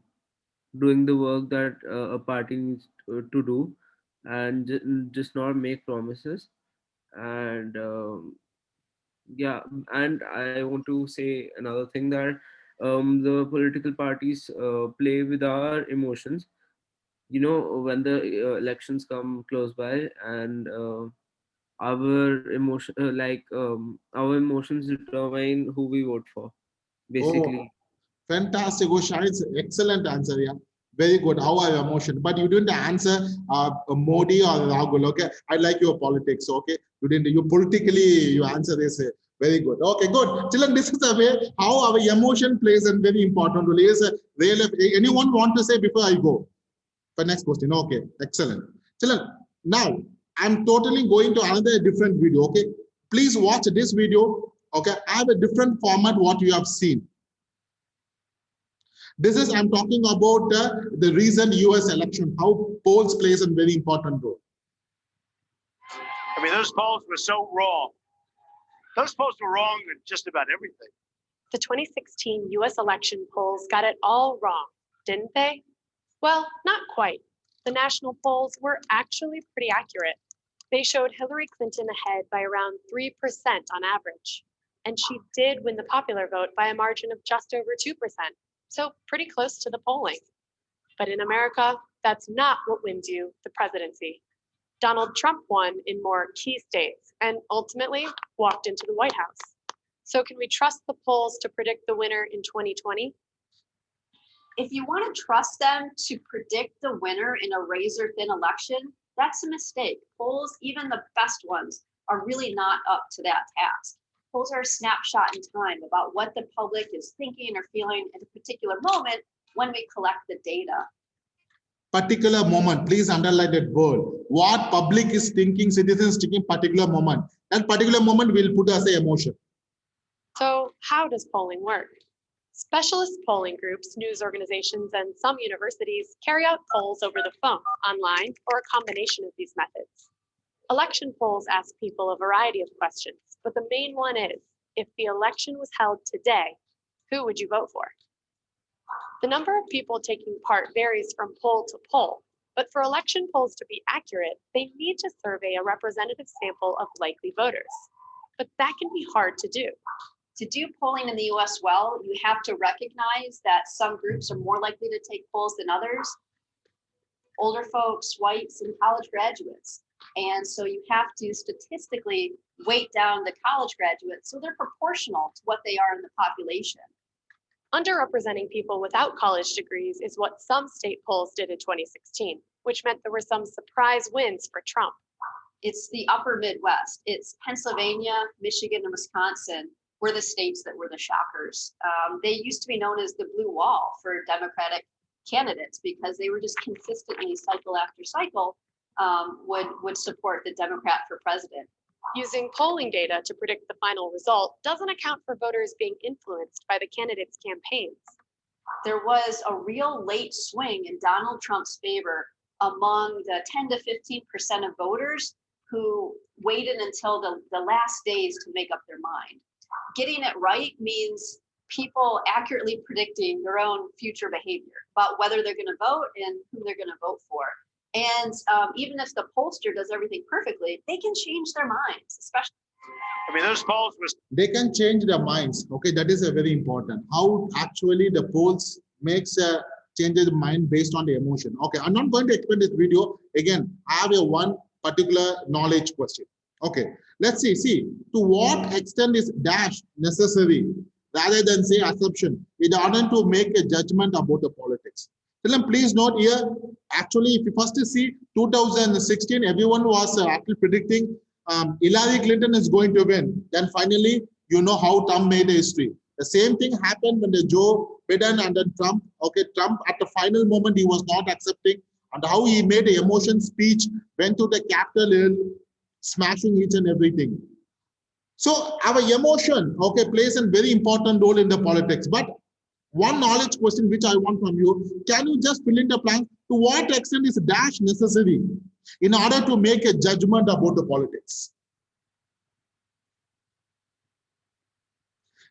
doing the work that a party needs to do, and just not make promises. And yeah, and I want to say another thing, that the political parties play with our emotions. When the elections come close by, and our emotions determine who we vote for, Oh, basically. fantastic. Oh, Shahid's excellent answer. Yeah, very good. How are your emotion? But you didn't answer Modi or Rahul. Okay, I like your politics. Okay, you didn't. You politically you answer this. Very good. Okay, good. Children, this is a way how our emotion plays a very important role. Is real. Anyone want to say before I go? For next question. Okay, excellent. Children, now I'm totally going to another different video. Okay, please watch this video. Okay, I have a different format what you have seen. This is, I'm talking about the recent US election, how polls plays a very important role. I mean, those polls were so wrong. Those polls were wrong in just about everything. The 2016 US election polls got it all wrong, didn't they? Well, not quite. The national polls were actually pretty accurate. They showed Hillary Clinton ahead by around 3% on average. And she did win the popular vote by a margin of just over 2%. So pretty close to the polling. But in America, that's not what wins you the presidency. Donald Trump won in more key states and ultimately walked into the White House. So can we trust the polls to predict the winner in 2020? If you want to trust them to predict the winner in a razor-thin election, that's a mistake. Polls, even the best ones, are really not up to that task. Polls are a snapshot in time about what the public is thinking or feeling at a particular moment when we collect the data. Particular moment, please underline that word. What public is thinking, citizens thinking particular moment. That particular moment will put us a emotion. So how does polling work? Specialist polling groups, news organizations, and some universities carry out polls over the phone, online, or a combination of these methods. Election polls ask people a variety of questions, but the main one is, if the election was held today, who would you vote for? The number of people taking part varies from poll to poll, but for election polls to be accurate, they need to survey a representative sample of likely voters. But that can be hard to do. To do polling in the US well, you have to recognize that some groups are more likely to take polls than others. Older folks, whites, and college graduates. And so you have to statistically weight down the college graduates so they're proportional to what they are in the population. Underrepresenting people without college degrees is what some state polls did in 2016, which meant there were some surprise wins for Trump. It's the upper Midwest. It's Pennsylvania, Michigan, and Wisconsin were the states that were the shockers. They used to be known as the blue wall for Democratic candidates because they were just consistently, cycle after cycle, would support the Democrat for president. Using polling data to predict the final result doesn't account for voters being influenced by the candidates' campaigns. There was a real late swing in Donald Trump's favor among the 10 to 15% of voters who waited until the last days to make up their mind. Getting it right means people accurately predicting their own future behavior about whether they're going to vote and who they're going to vote for. And even if the pollster does everything perfectly, they can change their minds, especially. I mean, those polls was. They can change their minds. Okay, that is a very important. How actually the polls makes changes the mind based on the emotion. Okay, I'm not going to explain this video. Again, I have a one particular knowledge question. Okay, let's see. See, to what extent is dash necessary rather than say assumption in order to make a judgment about the politics? Then please note here, actually, if you first see 2016, everyone was actually predicting Hillary Clinton is going to win. Then finally, you know how Trump made the history. The same thing happened when the Joe Biden and then Trump. Okay, Trump at the final moment, he was not accepting. And how he made an emotion speech, went to the Capitol Hill, smashing each and everything. So our emotion, okay, plays a very important role in the politics. But One knowledge question which I want from you. Can you just fill in the blank? To what extent is dash necessary in order to make a judgment about the politics?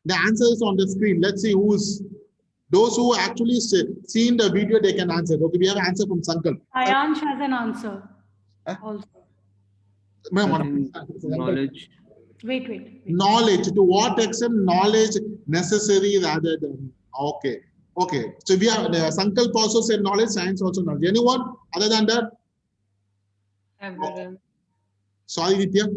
The answer is on the screen. Let's see who's those who actually seen the video. They can answer. Okay, we have an answer from Sankalp. Ayansh has an answer also. I think knowledge. Wait. Knowledge. To what extent knowledge necessary rather than okay. So we have Sankalp also said knowledge, science also knowledge. Anyone other than that? Evidence. Sorry, Nitya.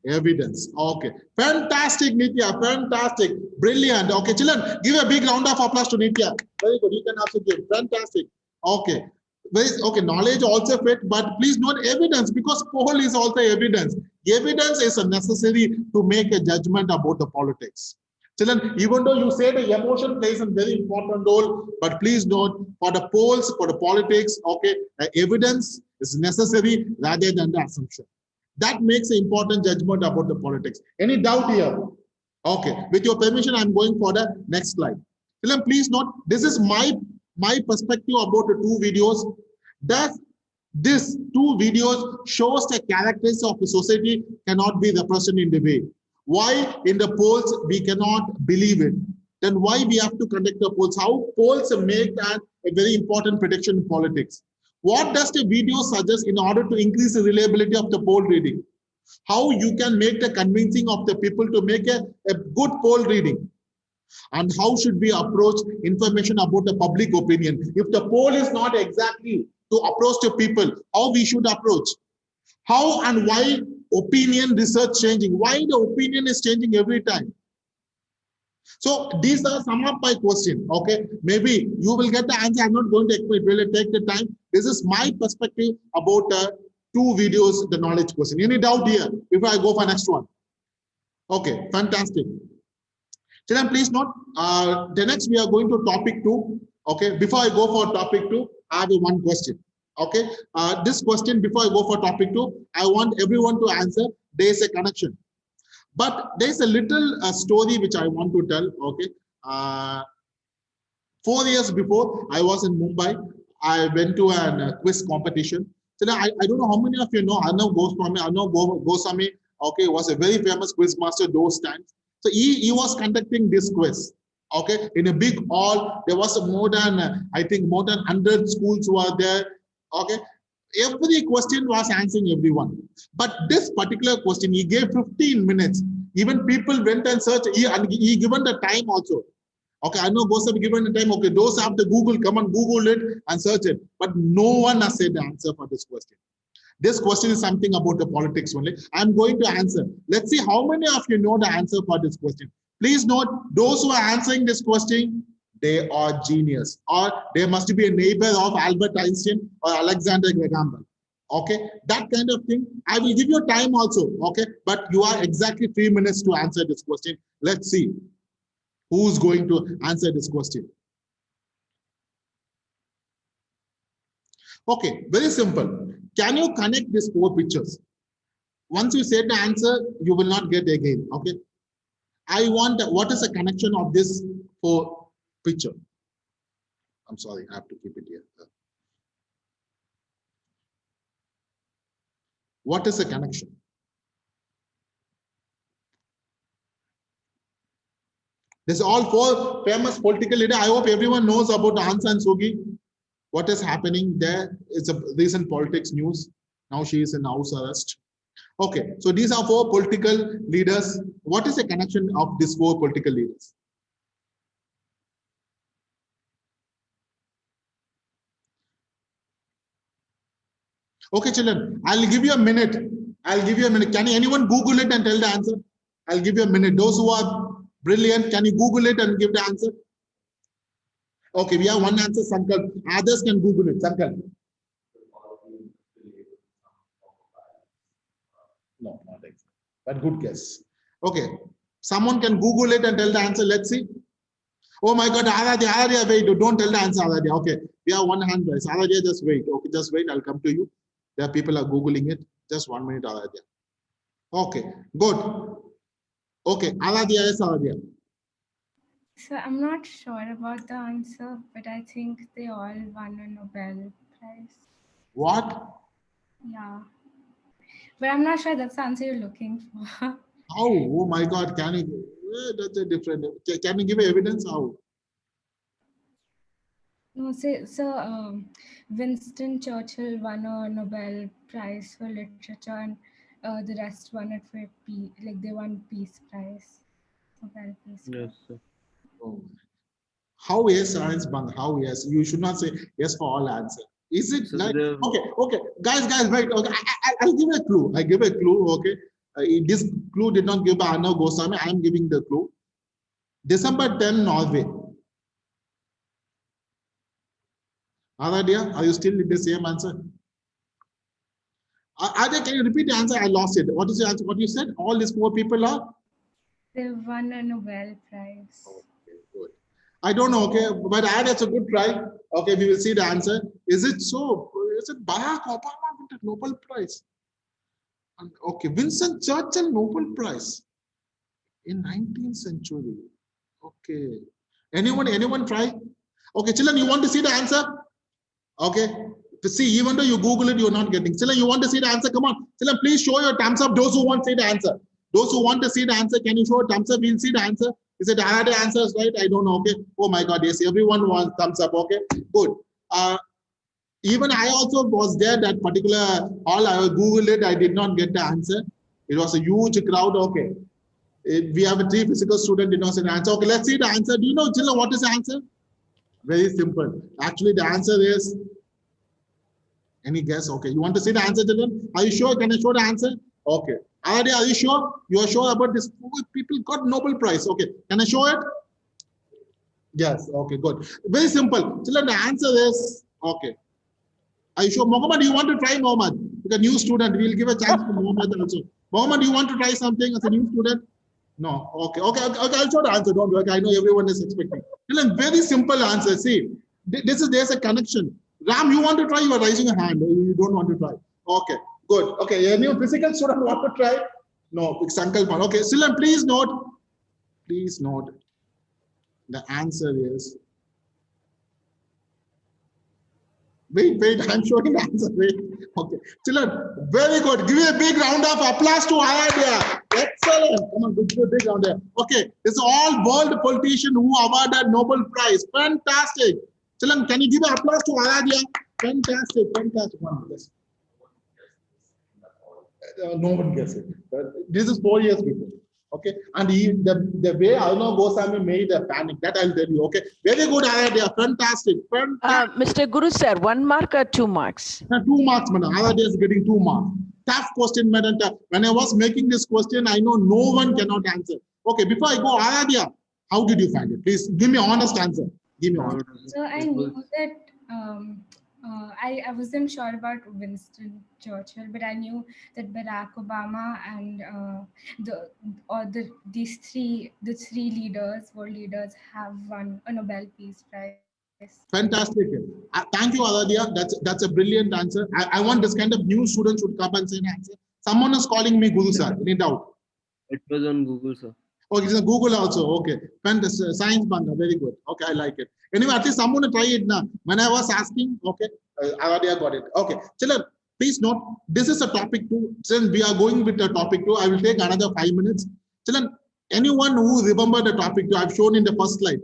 Evidence. Okay. Fantastic, Nitya. Fantastic. Brilliant. Okay, children, give a big round of applause to Nitya. Very good. You can also give. Fantastic. Okay. Okay, knowledge also fit, but please note evidence, because poll is also evidence. Evidence is necessary to make a judgment about the politics. Children, even though you say the emotion plays a very important role, but please note for the polls, for the politics, okay, evidence is necessary rather than the assumption. That makes an important judgment about the politics. Any doubt here? Okay, with your permission, I'm going for the next slide. Children, please note, this is my perspective about the two videos. Does this two videos shows the characteristics of the society cannot be represented in the way. Why in the polls we cannot believe it? Then why we have to conduct the polls? How polls make a very important prediction in politics? What does the video suggest in order to increase the reliability of the poll reading? How you can make the convincing of the people to make a good poll reading? And how should we approach information about the public opinion? If the poll is not exactly to approach the people, how we should approach? How and why opinion research changing? Why the opinion is changing every time? So these are some of my questions. Okay, maybe you will get the answer. I'm not going to explain. It will take the time. This is my perspective about two videos, the knowledge question. Any doubt here before I go for next one? Okay, fantastic. Children, please note, the next we are going to topic 2. Okay, before I go for topic 2, I have one question. Okay, this question before I go for topic 2, I want everyone to answer. There is a connection, but there is a little story which I want to tell. Okay, 4 years before I was in Mumbai, I went to a quiz competition. So I don't know how many of you know Arnav Goswami. Okay, was a very famous quiz master those times. So he was conducting this quiz. Okay, in a big hall, there was more than I think more than 100 schools were there. Okay, every question was answering everyone. But this particular question, he gave 15 minutes. Even people went and searched. He given the time also. Okay, I know both have given the time. Okay, those have the Google, come and Google it and search it. But no one has said the answer for this question. This question is something about the politics only. I'm going to answer. Let's see how many of you know the answer for this question. Please note, those who are answering this question, they are genius, or they must be a neighbor of Albert Einstein or Alexander Graham Bell. Okay, that kind of thing. I will give you time also. Okay, but you are exactly 3 minutes to answer this question. Let's see who's going to answer this question. Okay, very simple. Can you connect these 4 pictures? Once you say the answer, you will not get again. Okay. I want what is the connection of this 4 picture? I'm sorry, I have to keep it here. What is the connection? This is all 4 famous political leaders. I hope everyone knows about Aung San Suu Kyi. What is happening there? It's a recent politics news. Now she is in house arrest. Okay, so these are 4 political leaders. What is the connection of these 4 political leaders? Okay, children, I'll give you a minute. Can anyone Google it and tell the answer? I'll give you a minute. Those who are brilliant, can you Google it and give the answer? Okay, we have one answer, Sankalp. Others can Google it. Sankalp. No, not exactly. But good guess. Okay, someone can Google it and tell the answer. Let's see. Oh my God, Aradhya, wait. Don't tell the answer, Aradhya. Okay, we have one hand raised. Aradhya, just wait. Okay, just wait. I'll come to you. There are people are Googling it. Just 1 minute, Aradhya. Okay, good. Okay, Aradhya, yes, Aradhya. So I'm not sure about the answer, but I think they all won a Nobel Prize. What? Yeah. But I'm not sure that's the answer you're looking for. How? Oh my God, can you? That's a different. Can you give evidence? How? No, Winston Churchill won a Nobel Prize for literature, and the rest won it for peace. Like they won Peace Prize, Nobel Peace Yes, Prize. sir. Oh. How yes, science bang? How yes? You should not say yes for all answer. Is it So like the okay, guys, wait. Okay, I'll give a clue. I give a clue. Okay, this clue did not give by Arnav Goswami. I am giving the clue. December 10, Norway. Aradia, are you still in the same answer? Adia, can you repeat the answer? I lost it. What is the answer? What you said? All these four people are? They won a Nobel Prize. Okay, good. I don't know, okay, but that's a good try. Okay, we will see the answer. Is it so? Is it Barack Obama with the Nobel Prize? Okay, Winston Churchill Nobel Prize in 19th century. Okay. Anyone try? Okay, children, you want to see the answer? Okay. To see, even though you Google it, you're not getting. Children, you want to see the answer? Come on. Children, please show your thumbs up. Those who want to see the answer. Those who want to see the answer, can you show a thumbs up? We'll see the answer. Is it I had the answers right? I don't know. Okay. Oh my God. Yes, everyone wants thumbs up. Okay. Good. Even I also was there that particular hall. I Googled it. I did not get the answer. It was a huge crowd. Okay. We have a 3 physical student did not say the answer. Okay, let's see the answer. Do you know, children, what is the answer? Very simple. Actually, the answer is, any guess? Okay, you want to see the answer, children? Are you sure? Can I show the answer? Okay. Are you sure? You are sure about this? People got Nobel Prize. Okay, can I show it? Yes. Okay, good. Very simple. Children, the answer is, okay. Are you sure? Mohammed, you want to try, Mohammed? Because new student, we'll give a chance to Mohammed also. Mohammed, you want to try something as a new student? No. Okay. I'll show the answer. Don't worry. I know everyone is expecting. Very simple answer. See, there's a connection. Ram, you want to try? You are raising a hand. You don't want to try. Okay. Good. Okay. Any physical student want to try? No. Sankalpan. Okay. Silan, please note. Please note. The answer is. Wait, I'm showing the answer. Wait. Okay. Children, very good. Give me a big round of applause to Ayadya. Excellent. Come on, big round there. Okay. It's all world politician who awarded Nobel Prize. Fantastic. Children, can you give an applause to Ayadya? Fantastic. No one gets it. This is 4 years before. Okay, and the way Arnav Goswami made a panic, that I'll tell you. Okay, very good idea, fantastic. Mr. Guru sir, 1 mark or 2 marks? 2 marks, madam. Ayadya is getting 2 marks. Tough question, madam. When I was making this question, I know no one cannot answer. Okay, before I go, Ayadya, how did you find it? Please give me an honest answer. Give me honest. So I knew that I wasn't sure about Winston Churchill, but I knew that Barack Obama and these three world leaders, have won a Nobel Peace Prize. Fantastic. Thank you, Ayadya. That's a brilliant answer. I want this kind of new students should come and say an answer. Someone is calling me Guru sir. Any doubt? It was on Google, sir. Okay, it's on Google also. Okay, fantastic. Science banga, very good. Okay, I like it. Anyway, at least someone try it now. When I was asking, okay, I already got it. Okay, children, please note, this is a topic 2. Since we are going with the topic 2, I will take another 5 minutes. Children, anyone who remember the topic 2, I've shown in the first slide.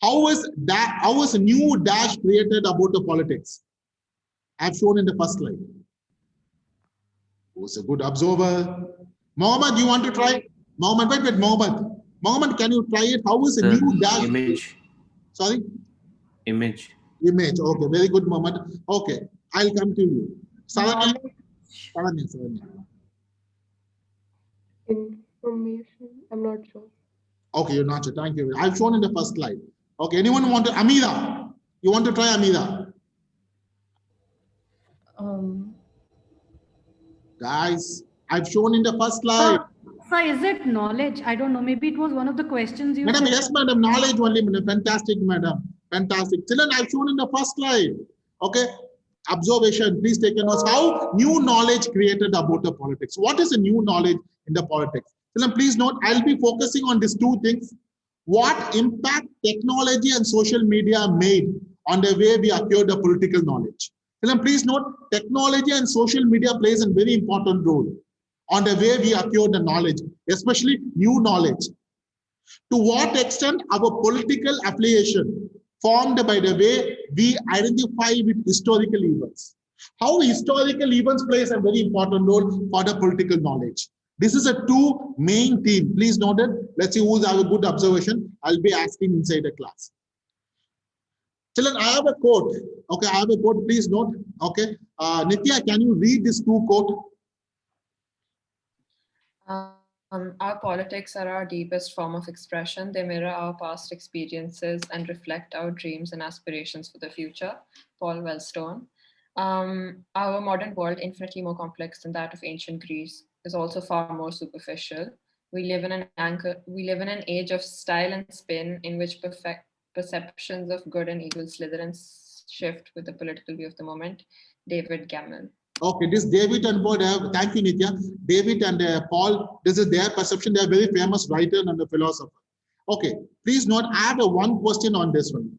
How is a new dash created about the politics? I've shown in the first slide. Who's a good observer? Mohammed, you want to try? Mohammed, wait, Mohammed. Mohammed, can you try it? How is a new dash? Image. Sorry? Image. Okay, very good, Mohammed. Okay, I'll come to you. Salanya. Information. I'm not sure. Okay, you're not sure. Thank you. I've shown in the first slide. Okay, anyone want to? Amira, you want to try Amira? Guys, I've shown in the first slide. Sir, is it knowledge? I don't know. Maybe it was one of the questions you Madam, said. yes, madam. Knowledge only, madam. Fantastic, madam. Fantastic. Children, I've shown in the first slide. Okay. Observation. Please take a note. How new knowledge created about the politics. What is a new knowledge in the politics? Children, please note. I'll be focusing on these 2 things. What impact technology and social media made on the way we acquire the political knowledge? Children, please note, technology and social media plays a very important role on the way we acquire the knowledge, especially new knowledge. To what extent our political affiliation formed by the way we identify with historical events. How historical events plays a very important role for the political knowledge. This is a two main theme. Please note it. Let's see who's have a good observation. I'll be asking inside the class. Children, I have a quote. Okay, I have a quote. Please note. Okay, Nitya, can you read this two quote? Our politics are our deepest form of expression. They mirror our past experiences and reflect our dreams and aspirations for the future. Paul Wellstone. Our modern world, infinitely more complex than that of ancient Greece, is also far more superficial. We live in an age of style and spin in which perfect perceptions of good and evil slither and shift with the political view of the moment. David Gemmell. Okay, this David and Paul, thank you, Nitya. David and Paul, this is their perception. They are very famous writer and a philosopher. Okay, please note, I have one question on this one.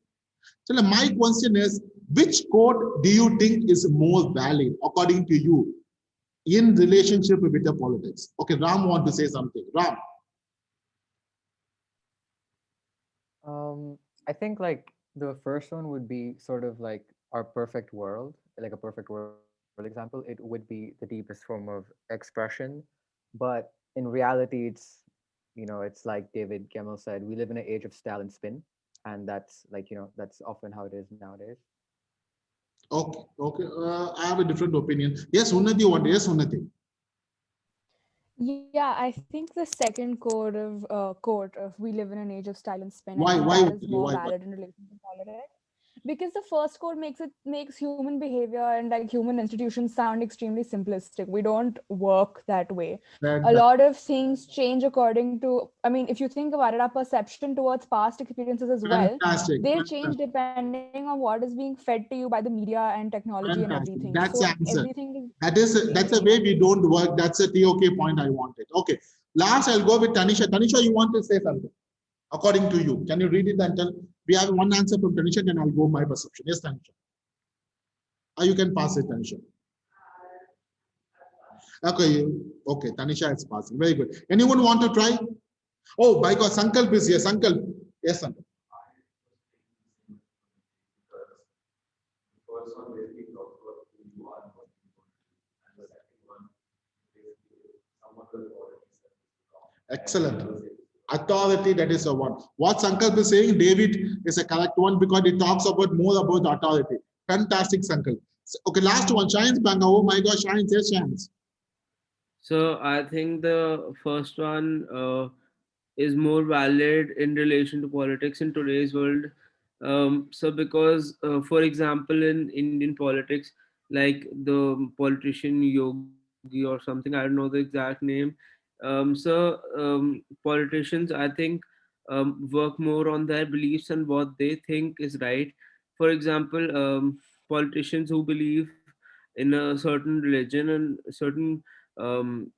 So my question is, which quote do you think is more valid according to you in relationship with the politics? Okay, Ram want to say something. Ram. I think like the first one would be sort of like our perfect world, like a perfect world example. It would be the deepest form of expression, but in reality, it's like David Gemmell said, we live in an age of style and spin, and that's like that's often how it is nowadays. Okay, okay. I have a different opinion. Yes, Unnati, what? Yes, Unnati. Yeah, I think the second quote of "We live in an age of style and spin." Why? I think Why? that is more Why? valid in relation to politics. Because the first quote makes human behavior and like human institutions sound extremely simplistic. We don't work that way. A lot of things change according to, I mean, if you think about it, our perception towards past experiences as well, Fantastic. they'll change depending on what is being fed to you by the media and technology and Fantastic. everything. That's So the answer. everything That's a way we don't work. That's a TOK point I wanted. Okay. Last, I'll go with Tanisha. Tanisha, you want to say something? According to you, can you read it and tell? We have one answer from Tanisha, then I'll go my perception. Yes, Tanisha. Or you can pass it, Tanisha. Okay, okay. Tanisha is passing. Very good. Anyone want to try? Oh, by God, Sankalp is here. Sankalp. Yes, Sankalp. Excellent. Authority, that is a one. What Sankalp is saying, David, is a correct one because it talks about more about authority. Fantastic, Sankalp. Okay, last one, Shines Banga. Oh my God, Shines, yes, Shines. So I think the first one is more valid in relation to politics in today's world. So because, for example, in Indian politics, like the politician Yogi or something, I don't know the exact name. Politicians, I think, work more on their beliefs and what they think is right. For example, politicians who believe in a certain religion and certain um,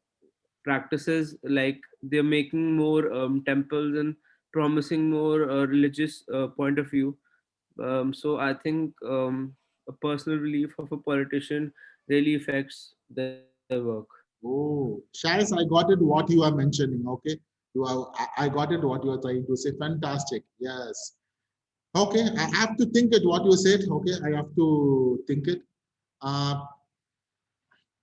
practices, like they're making more temples and promising more religious point of view. So I think a personal belief of a politician really affects their work. Oh, Shais, I got it what you are mentioning. Okay. I got it what you are trying to say. Fantastic. Yes. Okay. I have to think it what you said. Okay. I have to think it. Uh,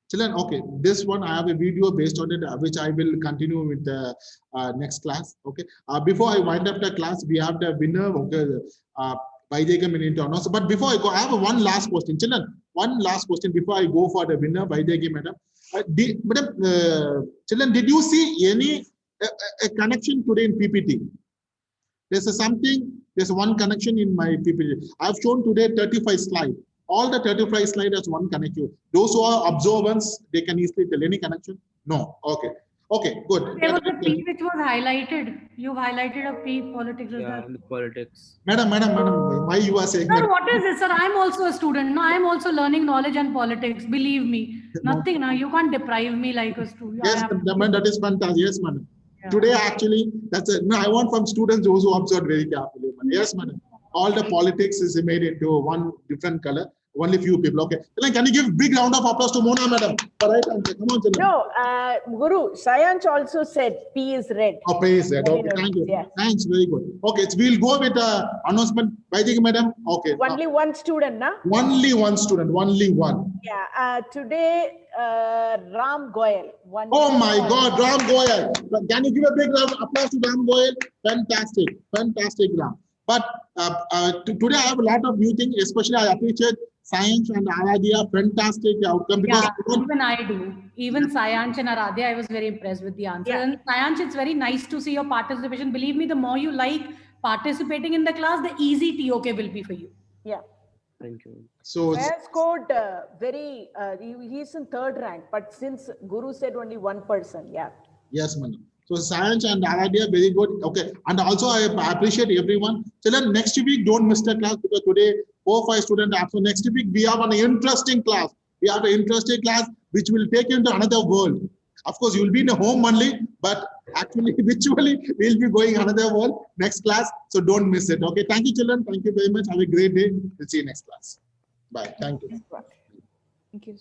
Children, okay, this one I have a video based on it, which I will continue with the next class. Okay, before I wind up the class, we have the winner. Okay, Vaidega minute or no. So, but before I go, I have one last question, children. One last question before I go for the winner, Vaidegi madam. Madam, children, did you see any a connection today in PPT? There's one connection in my PPT. I've shown today 35 slides. All the 35 slides has one connection. Those who are observants, they can easily tell any connection. No. Okay. Okay, good. There was a P which was highlighted. You highlighted a P, politics. Is Yeah, that? in the politics. Madam, why you are saying Sir, that? what is this, sir? I'm also a student. No, I'm also learning knowledge and politics. Believe me. No. Nothing. No, you can't deprive me like a student. Yes, madam, that is fantastic. Yes, madam. Today, actually, that's it. No, I want from students those who observed very carefully. Yes, madam. All the politics is made into one different color. Only few people. Okay. Can you give big round of applause to Mona, madam? All right. Come on, Children. No, Guru, Sayanch also said P is red. Oh, P is red. Okay, thank you. Yeah. Thanks, very good. Okay, so we'll go with announcement. Vaidiki, madam. Okay. Only one student, na? Only one student. Only one. Yeah. Today, Ram Goyal. Oh my God, Ram Goyal. Can you give a big round of applause to Ram Goyal? Fantastic. Fantastic, Ram. But today I have a lot of new things, especially I appreciate Science and Aradhya, fantastic outcome. Because even I do. Even Sayanch and Aradhya, I was very impressed with the answer. And Sayanch, it's very nice to see your participation. Believe me, the more you like participating in the class, the easy TOK will be for you. Yeah. Thank you. So I scored he's in third rank, but since Guru said only one person, yeah. Yes, madam. So Science and Aradhya, very good. Okay. And also I appreciate everyone. Children, next week, don't miss the class because today 4 or 5 students are. So next week, we have an interesting class. We have an interesting class which will take you into another world. Of course, you will be in a home only, but actually, virtually, we'll be going another world next class. So don't miss it. Okay. Thank you, children. Thank you very much. Have a great day. We'll see you next class. Bye. Thank you. Thank you.